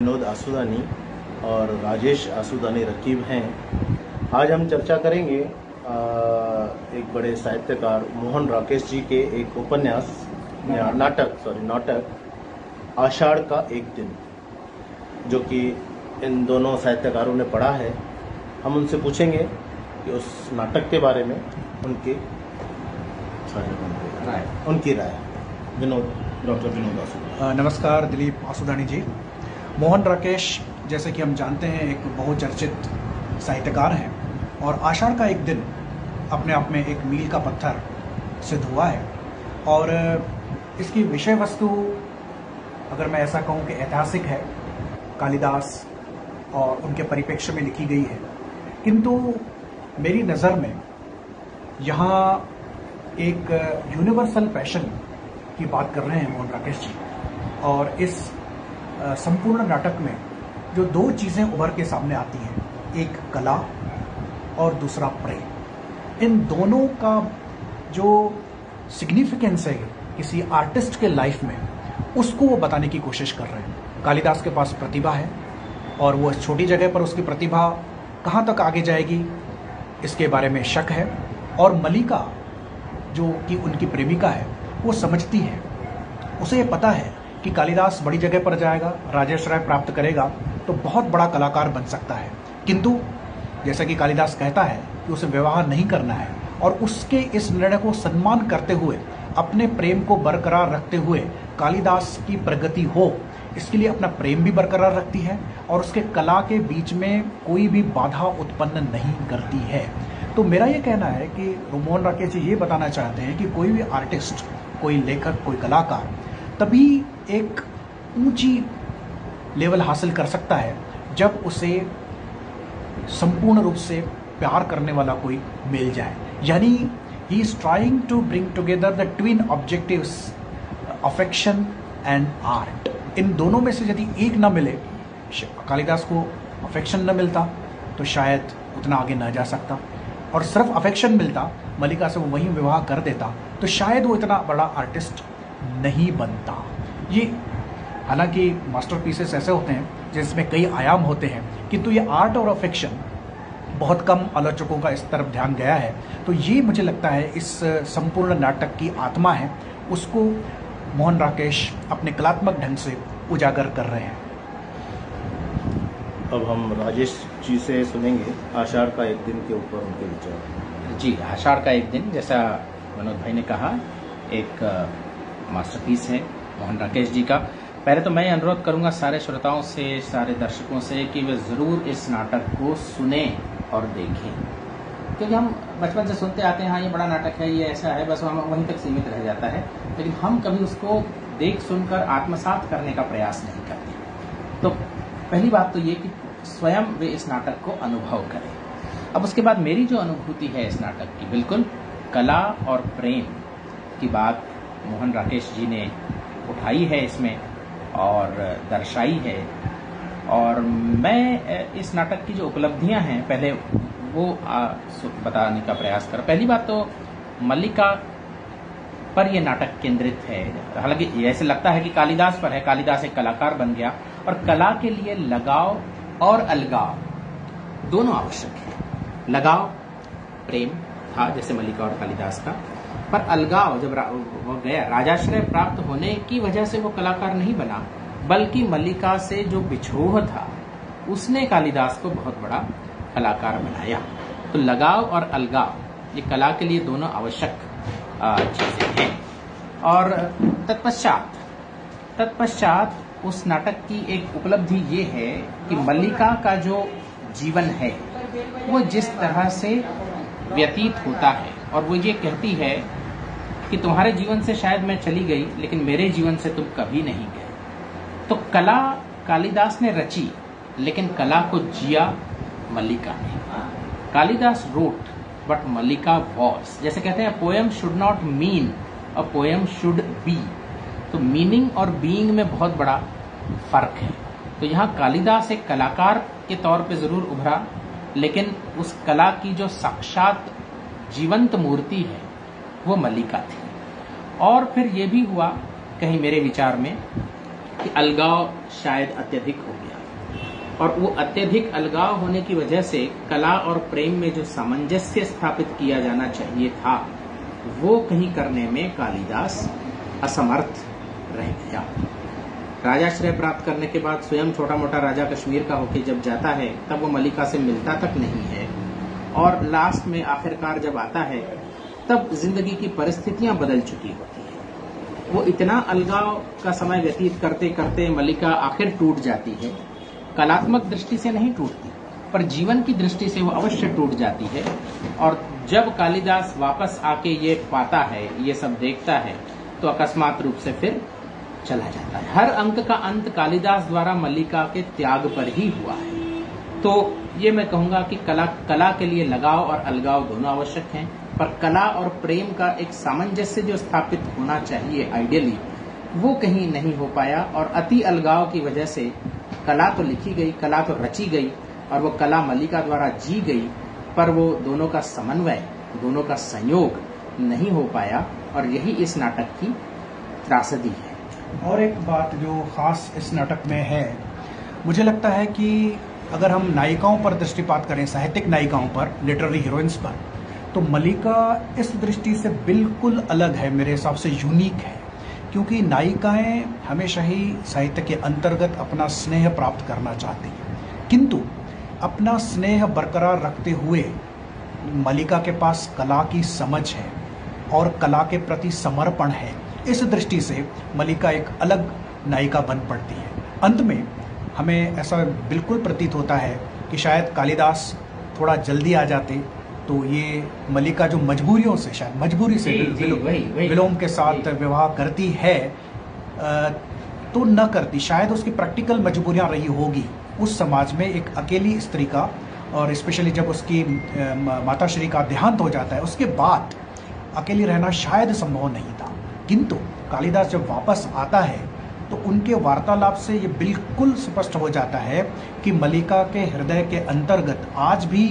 विनोद आसुदानी और राजेश आसुदानी रकीब हैं। आज हम चर्चा करेंगे एक बड़े साहित्यकार मोहन राकेश जी के एक उपन्यास या नाटक आषाढ़ का एक दिन, जो कि इन दोनों साहित्यकारों ने पढ़ा है। हम उनसे पूछेंगे कि उस नाटक के बारे में उनकी राय। डॉक्टर विनोद आसुदानी। नमस्कार दिलीप आसुदानी जी। मोहन राकेश जैसे कि हम जानते हैं एक बहुचर्चित साहित्यकार हैं और आषाढ़ का एक दिन अपने आप में एक मील का पत्थर सिद्ध हुआ है। और इसकी विषय वस्तु अगर मैं ऐसा कहूँ कि ऐतिहासिक है, कालिदास और उनके परिप्रेक्ष्य में लिखी गई है, किंतु मेरी नज़र में यहाँ एक यूनिवर्सल पैशन की बात कर रहे हैं मोहन राकेश जी। और इस संपूर्ण नाटक में जो दो चीज़ें उभर के सामने आती हैं, एक कला और दूसरा प्रेम। इन दोनों का जो सिग्निफिकेंस है किसी आर्टिस्ट के लाइफ में, उसको वो बताने की कोशिश कर रहे हैं। कालिदास के पास प्रतिभा है और वो इस छोटी जगह पर उसकी प्रतिभा कहाँ तक आगे जाएगी इसके बारे में शक है। और मल्लिका जो कि उनकी प्रेमिका है, वो समझती है, उसे ये पता है कि कालिदास बड़ी जगह पर जाएगा, राजेश राय प्राप्त करेगा तो बहुत बड़ा कलाकार बन सकता है। किंतु जैसा कि कालिदास कहता है कि उसे विवाह नहीं करना है, और उसके इस निर्णय को सम्मान करते हुए, अपने प्रेम को बरकरार रखते हुए कालिदास की प्रगति हो, इसके लिए अपना प्रेम भी बरकरार रखती है और उसके कला के बीच में कोई भी बाधा उत्पन्न नहीं करती है। तो मेरा ये कहना है कि मोहन राकेश जी ये बताना चाहते हैं कि कोई भी आर्टिस्ट, कोई लेखक, कोई कलाकार तभी एक ऊंची लेवल हासिल कर सकता है जब उसे संपूर्ण रूप से प्यार करने वाला कोई मिल जाए। यानी he is trying to bring together the twin objectives, affection and art. इन दोनों में से यदि एक न मिले, कालिदास को अफेक्शन न मिलता तो शायद उतना आगे न जा सकता, और सिर्फ अफेक्शन मिलता, मल्लिका से वो वहीं विवाह कर देता, तो शायद वो इतना बड़ा आर्टिस्ट नहीं बनता। ये हालांकि मास्टरपीसेस ऐसे होते हैं जिसमें कई आयाम होते हैं, किंतु ये आर्ट और अफेक्शन बहुत कम आलोचकों का इस तरफ ध्यान गया है। तो ये मुझे लगता है इस संपूर्ण नाटक की आत्मा है, उसको मोहन राकेश अपने कलात्मक ढंग से उजागर कर रहे हैं। अब हम राजेश जी से सुनेंगे आषाढ़ का एक दिन के ऊपर उनके विचार। जी, आषाढ़ का एक दिन, जैसा विनोद भाई ने कहा, एक मास्टरपीस है मोहन राकेश जी का। पहले तो मैं अनुरोध करूंगा सारे श्रोताओं से, सारे दर्शकों से कि वे ज़रूर इस नाटक को सुने और देखें, क्योंकि हम बचपन से सुनते आते हैं, हाँ ये बड़ा नाटक है, ये ऐसा है, बस हम वहीं तक सीमित रह जाता है, लेकिन हम कभी उसको देख सुनकर आत्मसात करने का प्रयास नहीं करते। तो पहली बात तो ये कि स्वयं वे इस नाटक को अनुभव करें। अब उसके बाद मेरी जो अनुभूति है इस नाटक की, बिल्कुल कला और प्रेम की बात मोहन राकेश जी ने उठाई है इसमें और दर्शाई है। और मैं इस नाटक की जो उपलब्धियां हैं पहले वो बताने का प्रयास कर। पहली बात तो मल्लिका पर ये नाटक केंद्रित है। हालांकि ऐसे लगता है कि कालिदास पर है, कालिदास एक कलाकार बन गया और कला के लिए लगाव और अलगाव दोनों आवश्यक है। लगाव प्रेम था जैसे मल्लिका और कालिदास का, पर अलगाव जब वो गया, राजाश्रय प्राप्त होने की वजह से वो कलाकार नहीं बना, बल्कि मल्लिका से जो बिछोह था उसने कालिदास को बहुत बड़ा कलाकार बनाया। तो लगाव और अलगाव ये कला के लिए दोनों आवश्यक चीजें हैं। और तत्पश्चात उस नाटक की एक उपलब्धि ये है कि मल्लिका का जो जीवन है वो जिस तरह से व्यतीत होता है, और वो ये कहती है कि तुम्हारे जीवन से शायद मैं चली गई, लेकिन मेरे जीवन से तुम कभी नहीं गए। तो कला कालिदास ने रची, लेकिन कला को जिया मल्लिका ने। Kalidas wrote but Mallika was. जैसे कहते हैं poem should not mean, a poem should be. तो मीनिंग और बीइंग में बहुत बड़ा फर्क है। तो यहाँ कालिदास एक कलाकार के तौर पे जरूर उभरा, लेकिन उस कला की जो साक्षात जीवंत मूर्ति है वो मल्लिका थी। और फिर ये भी हुआ कहीं मेरे विचार में कि अलगाव शायद अत्यधिक हो गया, और वो अत्यधिक अलगाव होने की वजह से कला और प्रेम में जो सामंजस्य स्थापित किया जाना चाहिए था वो कहीं करने में कालिदास असमर्थ रह गया। राजाश्रय प्राप्त करने के बाद स्वयं छोटा मोटा राजा कश्मीर का होके जब जाता है तब वो मल्लिका से मिलता तक नहीं है, और लास्ट में आखिरकार जब आता है तब जिंदगी की परिस्थितियां बदल चुकी होती है। वो इतना अलगाव का समय व्यतीत करते करते मल्लिका आखिर टूट जाती है। कलात्मक दृष्टि से नहीं टूटती, पर जीवन की दृष्टि से वो अवश्य टूट जाती है। और जब कालिदास वापस आके ये पाता है, ये सब देखता है, तो अकस्मात रूप से फिर चला जाता है। हर अंक का अंत कालिदास द्वारा मल्लिका के त्याग पर ही हुआ है। तो ये मैं कहूंगा कि कला के लिए लगाव और अलगाव दोनों आवश्यक हैं, पर कला और प्रेम का एक सामंजस्य जो स्थापित होना चाहिए आइडियली, वो कहीं नहीं हो पाया। और अति अलगाव की वजह से कला तो लिखी गई, कला तो रची गई, और वो कला मल्लिका द्वारा जी गई, पर वो दोनों का समन्वय, दोनों का संयोग नहीं हो पाया, और यही इस नाटक की त्रासदी है। और एक बात जो खास इस नाटक में है, मुझे लगता है कि अगर हम नायिकाओं पर दृष्टिपात करें, साहित्यिक नायिकाओं पर, लिटरेरी हीरोइंस पर, तो मल्लिका इस दृष्टि से बिल्कुल अलग है, मेरे हिसाब से यूनिक है। क्योंकि नायिकाएं हमेशा ही साहित्य के अंतर्गत अपना स्नेह प्राप्त करना चाहती हैं, किंतु अपना स्नेह बरकरार रखते हुए मल्लिका के पास कला की समझ है और कला के प्रति समर्पण है। इस दृष्टि से मल्लिका एक अलग नायिका बन पड़ती है। अंत में हमें ऐसा बिल्कुल प्रतीत होता है कि शायद कालिदास थोड़ा जल्दी आ जाते तो ये मल्लिका जो मजबूरियों से, शायद मजबूरी से विलोम के साथ विवाह करती है तो न करती, शायद उसकी प्रैक्टिकल मजबूरियां रही होगी उस समाज में एक अकेली स्त्री का, और स्पेशली जब उसकी माताश्री का देहांत हो जाता है उसके बाद अकेली रहना शायद संभव नहीं था। किंतु कालिदास जब वापस आता है तो उनके वार्तालाप से ये बिल्कुल स्पष्ट हो जाता है कि मल्लिका के हृदय के अंतर्गत आज भी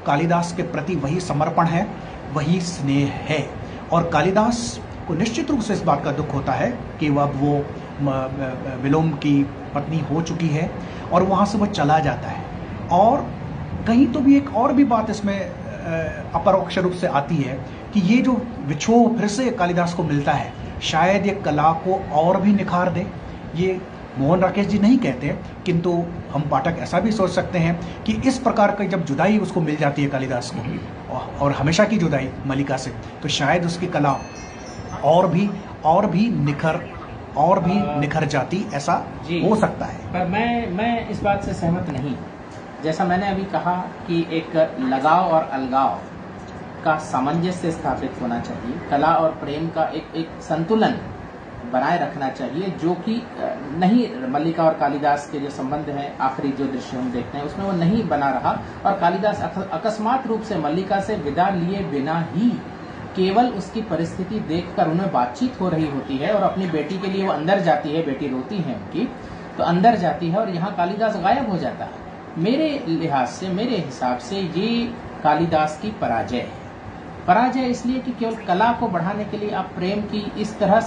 कालिदास के प्रति वही समर्पण है, वही स्नेह है। और कालिदास को निश्चित रूप से इस बात का दुख होता है कि अब वो विलोम की पत्नी हो चुकी है और वहाँ से वो चला जाता है। और कहीं तो भी एक और भी बात इसमें अपरोक्ष रूप से आती है कि ये जो विछोह फिर से कालिदास को मिलता है, शायद ये कला को और भी निखार दे। ये मोहन राकेश जी नहीं कहते, किंतु हम पाठक ऐसा भी सोच सकते हैं कि इस प्रकार की जब जुदाई उसको मिल जाती है कालिदास को, और हमेशा की जुदाई मल्लिका से, तो शायद उसकी कला और भी निखर जाती, ऐसा हो सकता है। पर मैं इस बात से सहमत नहीं। जैसा मैंने अभी कहा कि एक लगाव और अलगाव का सामंजस्य स्थापित होना चाहिए, कला और प्रेम का एक संतुलन बनाए रखना चाहिए, जो कि नहीं, मल्लिका और कालिदास के जो संबंध है, आखिरी जो दृश्य हम देखते हैं उसमें वो नहीं बना रहा। और कालिदास अकस्मात रूप से मल्लिका से विदा लिए बिना ही, केवल उसकी परिस्थिति देखकर, उन्हें बातचीत हो रही होती है और अपनी बेटी के लिए वो अंदर जाती है, बेटी रोती है उनकी, तो अंदर जाती है और यहाँ कालिदास गायब हो जाता है। मेरे लिहाज से, मेरे हिसाब से ये कालिदास की पराजय है। पराजय इसलिए कि केवल कला को बढ़ाने के लिए आप प्रेम की इस तरह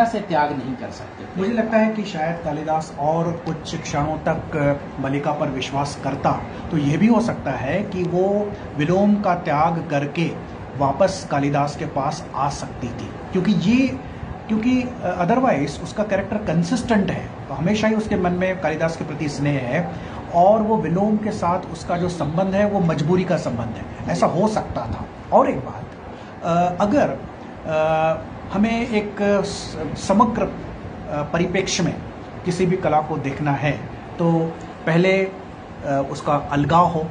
से त्याग नहीं कर सकते। मुझे लगता है कि शायद कालिदास और कुछ क्षणों तक मल्लिका पर विश्वास करता तो यह भी हो सकता है कि वो विलोम का त्याग करके वापस कालिदास के पास आ सकती थी, क्योंकि अदरवाइज उसका कैरेक्टर कंसिस्टेंट है, तो हमेशा ही उसके मन में कालिदास के प्रति स्नेह है, और वो विलोम के साथ उसका जो संबंध है वो मजबूरी का संबंध है, ऐसा हो सकता था। और एक बात, अगर हमें एक समग्र परिप्रेक्ष्य में किसी भी कला को देखना है तो पहले उसका अलगाव हो,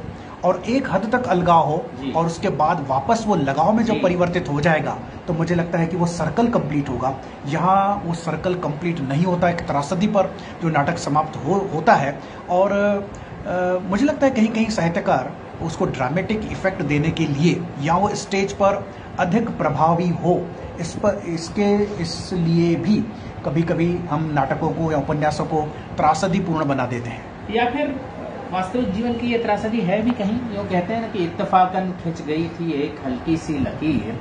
और एक हद तक अलगाव हो, और उसके बाद वापस वो लगाव में जब परिवर्तित हो जाएगा तो मुझे लगता है कि वो सर्कल कंप्लीट होगा। यहाँ वो सर्कल कंप्लीट नहीं होता, एक त्रासदी पर जो नाटक समाप्त होता है। और मुझे लगता है कहीं कहीं साहित्यकार उसको ड्रामेटिक इफेक्ट देने के लिए, या वो स्टेज पर अधिक प्रभावी हो, इसलिए भी कभी कभी हम नाटकों को या उपन्यासों को त्रासदीपूर्ण बना देते हैं। या फिर वास्तविक जीवन की ये त्रासदी है भी कहीं। यो कहते हैं ना कि इत्तफाकन खिंच गई थी एक हल्की सी लकीर,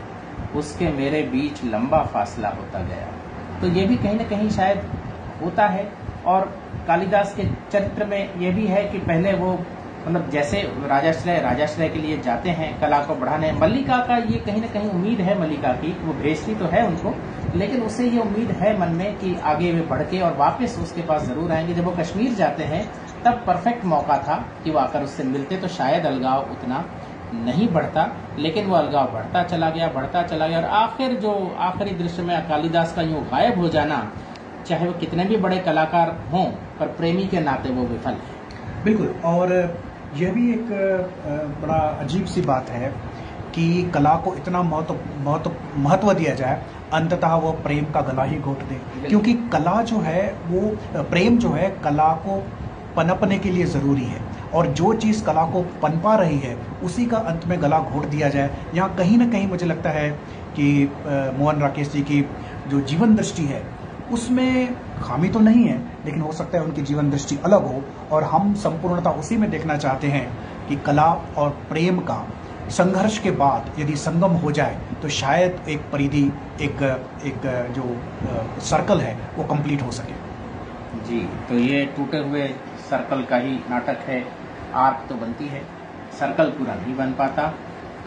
उसके मेरे बीच लंबा फासला होता गया। तो ये भी कहीं ना कहीं शायद होता है। और कालिदास के चरित्र में ये भी है कि पहले वो मतलब जैसे राजाश्रय के लिए जाते हैं कला को बढ़ाने। मल्लिका का ये कहीं ना कहीं उम्मीद है, मल्लिका की वो भेजती तो है उनको, लेकिन उसे ये उम्मीद है मन में कि आगे वे बढ़ के और वापस उसके पास जरूर आएंगे। जब वो कश्मीर जाते हैं तब परफेक्ट मौका था कि वो आकर उससे मिलते तो शायद अलगाव उतना नहीं बढ़ता, लेकिन वो अलगाव बढ़ता चला गया और आखिरी दृश्य में कालिदास का यूं गायब हो जाना, चाहे वो कितने भी बड़े कलाकार हों पर प्रेमी के नाते वो विफल है। बिल्कुल। और यह भी एक बड़ा अजीब सी बात है कि कला को इतना महत्व दिया जाए, अंततः वो प्रेम का गला ही घोट दे। क्योंकि कला जो है वो प्रेम जो है कला को पनपने के लिए जरूरी है, और जो चीज़ कला को पनपा रही है उसी का अंत में गला घोट दिया जाए। यहाँ कहीं ना कहीं मुझे लगता है कि मोहन राकेश जी की जो जीवन दृष्टि है उसमें खामी तो नहीं है, लेकिन हो सकता है उनकी जीवन दृष्टि अलग हो, और हम संपूर्णता उसी में देखना चाहते हैं कि कला और प्रेम का संघर्ष के बाद यदि संगम हो जाए तो शायद एक परिधि, एक जो सर्कल है वो कंप्लीट हो सके। जी, तो ये टूटे हुए सर्कल का ही नाटक है। आर्क तो बनती है, सर्कल पूरा नहीं बन पाता।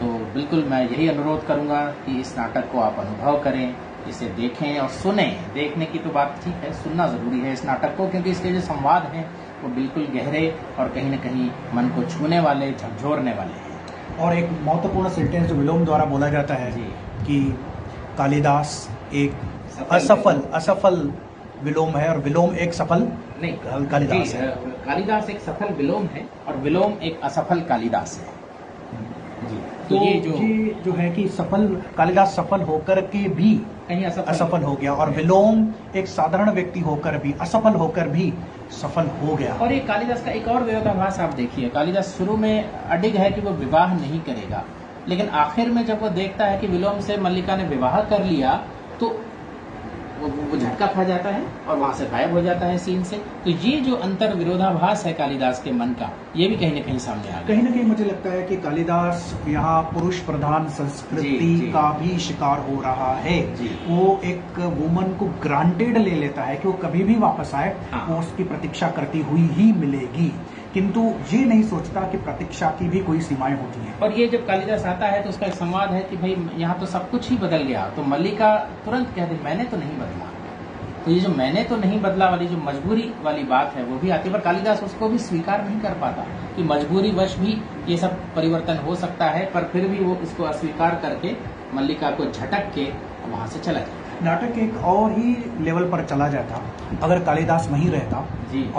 तो बिल्कुल मैं यही अनुरोध करूंगा कि इस नाटक को आप अनुभव करें, इसे देखें और सुने। देखने की तो बात ठीक है, सुनना जरूरी है इस नाटक को, क्योंकि इसके जो संवाद हैं वो बिल्कुल गहरे और कहीं न कहीं मन को छूने वाले, झकझोरने वाले हैं। और एक महत्वपूर्ण सेंटेंस जो विलोम द्वारा बोला जाता है कि कालिदास एक असफल विलोम है और विलोम एक सफल नहीं, कालिदास है। कालिदास एक सफल विलोम है और विलोम एक असफल कालिदास है। जी, तो ये जो है कि कालिदास सफल होकर के भी कहीं असफल हो गया, और विलोम एक साधारण व्यक्ति होकर भी, असफल होकर भी सफल हो गया। और ये कालिदास का एक और विरोधाभास आप देखिए। कालिदास शुरू में अडिग है कि वो विवाह नहीं करेगा, लेकिन आखिर में जब वो देखता है कि विलोम से मल्लिका ने विवाह कर लिया तो वो झटका खा जाता है और वहां से गायब हो जाता है सीन से। तो ये जो अंतर विरोधाभास है कालिदास के मन का, ये भी कहीं ना कहीं सामने आ गया। कहीं ना कहीं मुझे लगता है कि कालिदास यहाँ पुरुष प्रधान संस्कृति का भी शिकार हो रहा है। वो एक वुमन को ग्रांटेड ले लेता है कि वो कभी भी वापस आए, वो उसकी प्रतीक्षा करती हुई ही मिलेगी, किंतु ये नहीं सोचता कि प्रतीक्षा की भी कोई सीमाएं होती हैं। और ये जब कालिदास आता है तो उसका एक संवाद है कि भाई यहाँ तो सब कुछ ही बदल गया। तो मल्लिका तुरंत कहती मैंने तो नहीं बदला। तो ये जो मैंने तो नहीं बदला वाली जो मजबूरी वाली बात है वो भी आती है, पर कालिदास उसको भी स्वीकार नहीं कर पाता कि मजबूरी वश भी ये सब परिवर्तन हो सकता है, पर फिर भी वो इसको अस्वीकार करके मल्लिका को झटक के वहां से चला जाता। नाटक एक और ही लेवल पर चला जाता अगर कालिदास वहीं रहता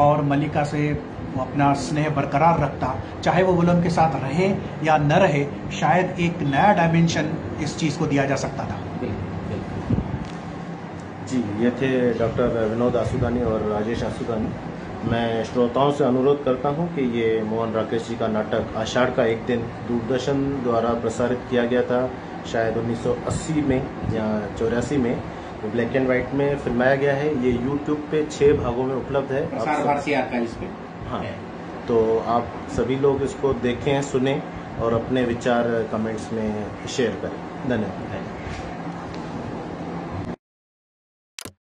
और मल्लिका से वो अपना स्नेह बरकरार रखता, चाहे वो विलोम के साथ रहे या न रहे, शायद एक नया डायमेंशन इस चीज को दिया जा सकता था। जी, ये थे डॉक्टर विनोद आसुदानी और राजेश आसुदानी। मैं श्रोताओं से अनुरोध करता हूं कि ये मोहन राकेश जी का नाटक आषाढ़ का एक दिन दूरदर्शन द्वारा प्रसारित किया गया था, शायद 1980 में या 84 में। ब्लैक एंड व्हाइट में फिल्माया गया है। ये यूट्यूब पे 6 भागों में उपलब्ध है। हाँ, तो आप सभी लोग इसको देखें, सुने और अपने विचार कमेंट्स में शेयर करें। धन्यवाद।